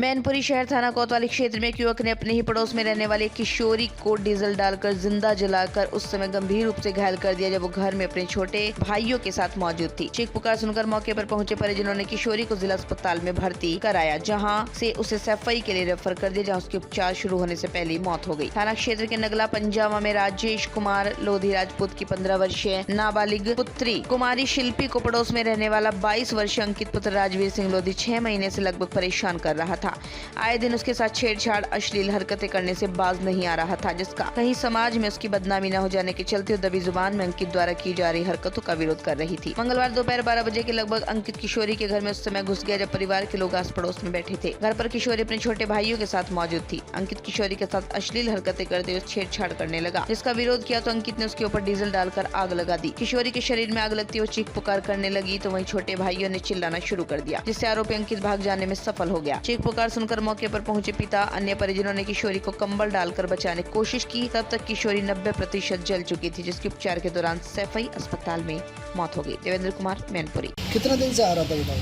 मैनपुरी शहर थाना कोतवाली क्षेत्र में एक युवक ने अपने ही पड़ोस में रहने वाली किशोरी को डीजल डालकर जिंदा जलाकर उस समय गंभीर रूप से घायल कर दिया जब वो घर में अपने छोटे भाइयों के साथ मौजूद थी। चीख पुकार सुनकर मौके पर पहुंचे परिजनों ने किशोरी को जिला अस्पताल में भर्ती कराया, जहां से उसे सफाई के लिए रेफर कर दिया, जहां उसके उपचार शुरू होने से पहले मौत हो गई। थाना क्षेत्र के नगला पंजामा में राजेश कुमार लोधी राजपूत की 15 वर्षीय नाबालिग पुत्री कुमारी शिल्पी को पड़ोस में रहने वाला 22 वर्षीय अंकित पुत्र राजवीर सिंह लोधी 6 महीने से लगभग परेशान कर रहा था। आए दिन उसके साथ छेड़छाड़ अश्लील हरकतें करने से बाज नहीं आ रहा था, जिसका कहीं समाज में उसकी बदनामी न हो जाने के चलते दबी जुबान में अंकित द्वारा की जा रही हरकतों का विरोध कर रही थी। मंगलवार दोपहर 12 बजे के लगभग अंकित किशोरी के घर में उस समय घुस गया जब परिवार के लोग आस पड़ोस में बैठे थे। घर पर किशोरी अपने छोटे भाइयों के साथ मौजूद थी। अंकित किशोरी के साथ अश्लील हरकतें करते हुए छेड़छाड़ करने लगा, जिसका विरोध किया तो अंकित ने उसके ऊपर डीजल डालकर आग लगा दी। किशोरी के शरीर में आग लगती वो चीख पुकार करने लगी तो वहीं छोटे भाइयों ने चिल्लाना शुरू कर दिया, जिससे आरोपी अंकित भाग जाने में सफल हो गया। चीख पुकार सुनकर मौके पर पहुंचे पिता अन्य परिजनों ने किशोरी को कंबल डालकर बचाने की कोशिश की। तब तक किशोरी 90% जल चुकी थी, जिसके उपचार के दौरान सैफई अस्पताल में मौत हो गई। देवेंद्र कुमार, मैनपुरी। कितना दिन से आ रहा था बेटा?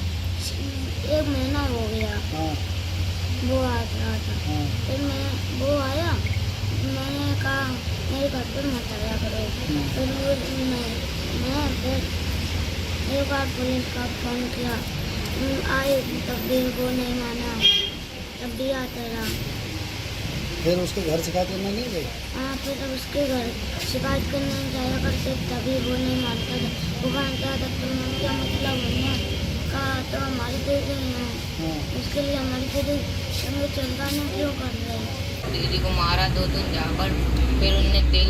1 महीना हो गया। हाँ। वो आ रहा था। हाँ। फिर वो आया, मैंने कहा मेरे घर पर मत आया करो। फिर मैं फिर एक बार पुलिस का फोन किया, आए तब भी वो नहीं माना, तब भी आता रहा। फिर उसके घर शिकायत करने नहीं गए? हाँ, फिर तब उसके घर शिकायत करने जाया करते, तभी वो नहीं मानता था। वो कहता था तो क्या मतलब है, कहा तो हमारी दे रही हैं। हाँ। उसके लिए हमारी दीदी हमें चलवाना क्यों कर रहे हैं? दीदी को मारा 2 दिन जाकर, फिर उनने तेल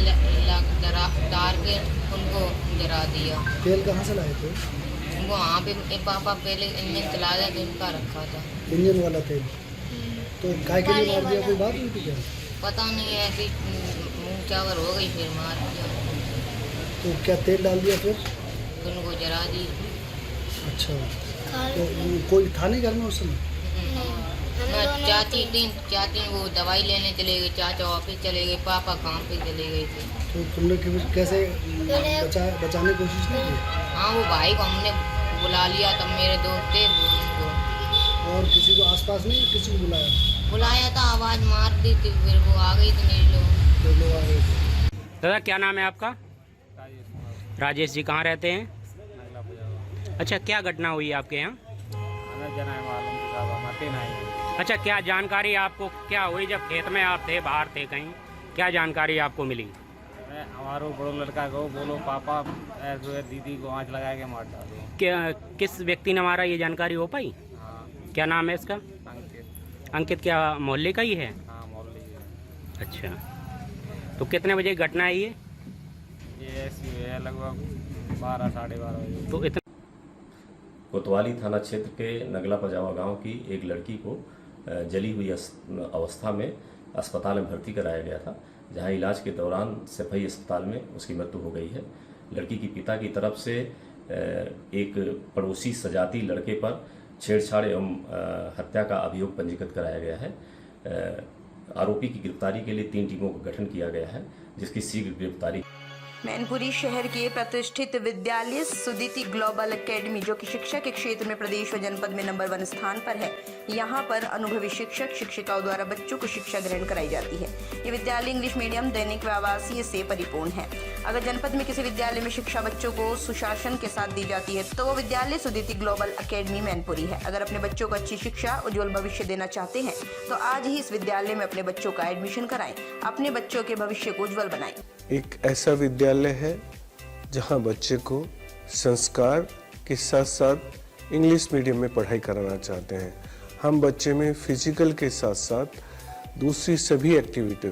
डाल के उनको जला दिया। तेल कहाँ से लाए थे? वो वहाँ पे पापा पहले इंजन चलाया तो उनका रखा था, इंजन वाला तेल। तो काय के लिए मार दिया? कोई बात हुई थी क्या? पता नहीं, ऐसी मुँह चावर हो गई, फिर मार दिया। तो क्या तेल डाल दिया फिर? उनको जला दी। अच्छा, तो कोई था नहीं घर में उस समय? चाची वो दवाई लेने चले गए, चाचा ऑफिस चले गए, पापा काम पे चले गए थे। तो तुमने कैसे बचाने की कोशिश नहीं की? हाँ, वो भाई को हमने बुला लिया, तब मेरे दोस्त थे उनको। और किसी को आसपास नहीं किसी को बुलाया था, आवाज़ मार दी थी, फिर वो आ गई थी मेरे लोग। तो लोग आ गए थे। दादा क्या नाम है आपका? राजेश जी, कहाँ रहते हैं? अच्छा, क्या घटना हुई है आपके यहाँ? अच्छा, क्या जानकारी आपको क्या हुई जब खेत में आप थे, बाहर थे कहीं, क्या जानकारी आपको मिली? हमारो बड़ो लड़का को बोलो पापा ऐसे दीदी को आँच लगा के मार डालो। क्या किस व्यक्ति ने मारा, ये जानकारी हो पाई? हाँ। क्या नाम है इसका? अंकित। अंकित क्या मोहल्ले का ही है? हाँ, मोहल्ले है। अच्छा, तो कितने बजे घटना है ये ऐसी है लगभग 12 साढ़े 12 बजे। तो इतना कोतवाली थाना क्षेत्र के नगला पजामा गांव की एक लड़की को जली हुई अवस्था में अस्पताल में भर्ती कराया गया था, जहां इलाज के दौरान सफाई अस्पताल में उसकी मृत्यु हो गई है। लड़की की पिता की तरफ से एक पड़ोसी सजाती लड़के पर छेड़छाड़ एवं हत्या का अभियोग पंजीकृत कराया गया है। आरोपी की गिरफ्तारी के लिए 3 टीमों का गठन किया गया है, जिसकी शीघ्र गिरफ्तारी। मैनपुरी शहर के प्रतिष्ठित विद्यालय सुदिति ग्लोबल एकेडमी, जो कि शिक्षा के क्षेत्र में प्रदेश व जनपद में नंबर 1 स्थान पर है, यहाँ पर अनुभवी शिक्षक शिक्षिकाओं द्वारा बच्चों को शिक्षा ग्रहण कराई जाती है। ये विद्यालय इंग्लिश मीडियम, दैनिक व आवासीय से परिपूर्ण है। अगर जनपद में किसी विद्यालय में शिक्षा बच्चों को सुशासन के साथ दी जाती है तो वो विद्यालय सुदिति ग्लोबल एकेडमी मैनपुरी है। अगर अपने बच्चों को अच्छी शिक्षा, उज्जवल भविष्य देना चाहते हैं तो आज ही इस विद्यालय में अपने बच्चों का एडमिशन कराएं, अपने बच्चों के भविष्य को उज्जवल बनाएं। एक ऐसा विद्यालय है जहां बच्चे को संस्कार के साथ साथ इंग्लिश मीडियम में पढ़ाई कराना चाहते हैं। हम बच्चे में फिजिकल के साथ साथ दूसरी सभी एक्टिविटी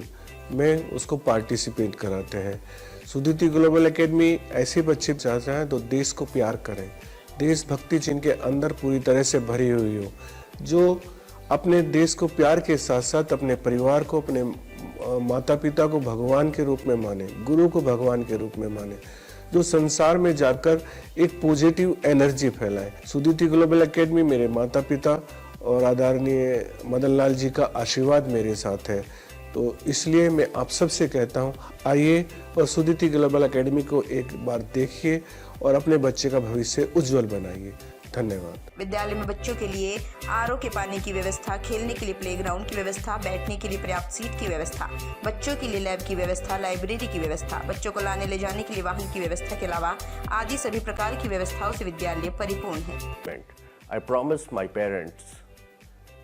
में उसको पार्टिसिपेट कराते हैं। सुदिति ग्लोबल एकेडमी ऐसे बच्चे चाहते हैं तो देश को प्यार करें, देशभक्ति जिनके अंदर पूरी तरह से भरी हुई हो, जो अपने देश को प्यार के साथ साथ अपने परिवार को, अपने माता पिता को भगवान के रूप में माने, गुरु को भगवान के रूप में माने, जो संसार में जाकर एक पॉजिटिव एनर्जी फैलाए। सुदिति ग्लोबल एकेडमी मेरे माता पिता और आदरणीय मदन लाल जी का आशीर्वाद मेरे साथ है, तो इसलिए मैं आप सबसे कहता हूँ, आइए और सुदिति ग्लोबल एकेडमी को एक बार देखिए और अपने बच्चे का भविष्य उज्जवल बनाइए। धन्यवाद। विद्यालय में बच्चों के लिए आरओ के पानी की व्यवस्था, खेलने के लिए प्लेग्राउंड की व्यवस्था, बैठने के लिए पर्याप्त सीट की व्यवस्था, बच्चों के लिए लैब की व्यवस्था, लाइब्रेरी की व्यवस्था, बच्चों को लाने ले जाने के लिए वाहन की व्यवस्था के अलावा आदि सभी प्रकार की व्यवस्थाओं से विद्यालय परिपूर्ण है। I promise my parents,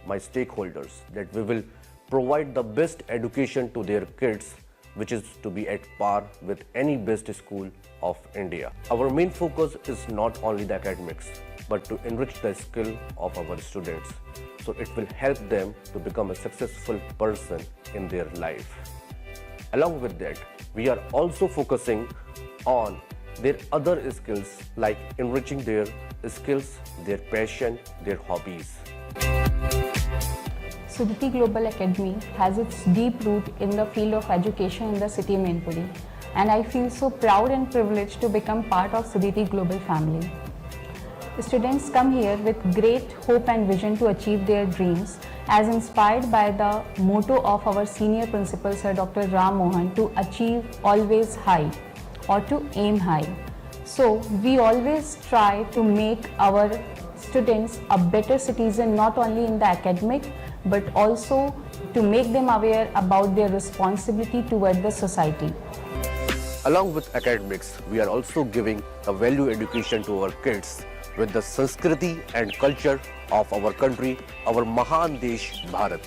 my stakeholders, that we will provide the best education to their kids, which is to be at par with any best school of India. Our main focus is not only the academics, but to enrich the skill of our students. So it will help them to become a successful person in their life. Along with that, we are also focusing on their other skills, like enriching their skills, their passion, their hobbies. Sudhiti Global Academy has its deep root in the field of education in the city of Mainpuri, and I feel so proud and privileged to become part of Sudhiti Global family. Students come here with great hope and vision to achieve their dreams, as inspired by the motto of our senior principal, Sir Dr. Ram Mohan, to achieve always high or to aim high. So we always try to make our students a better citizen, not only in the academic, but also to make them aware about their responsibility toward the society. Along with academics, we are also giving a value education to our kids with the Sanskriti and culture of our country, our Mahan Desh Bharat.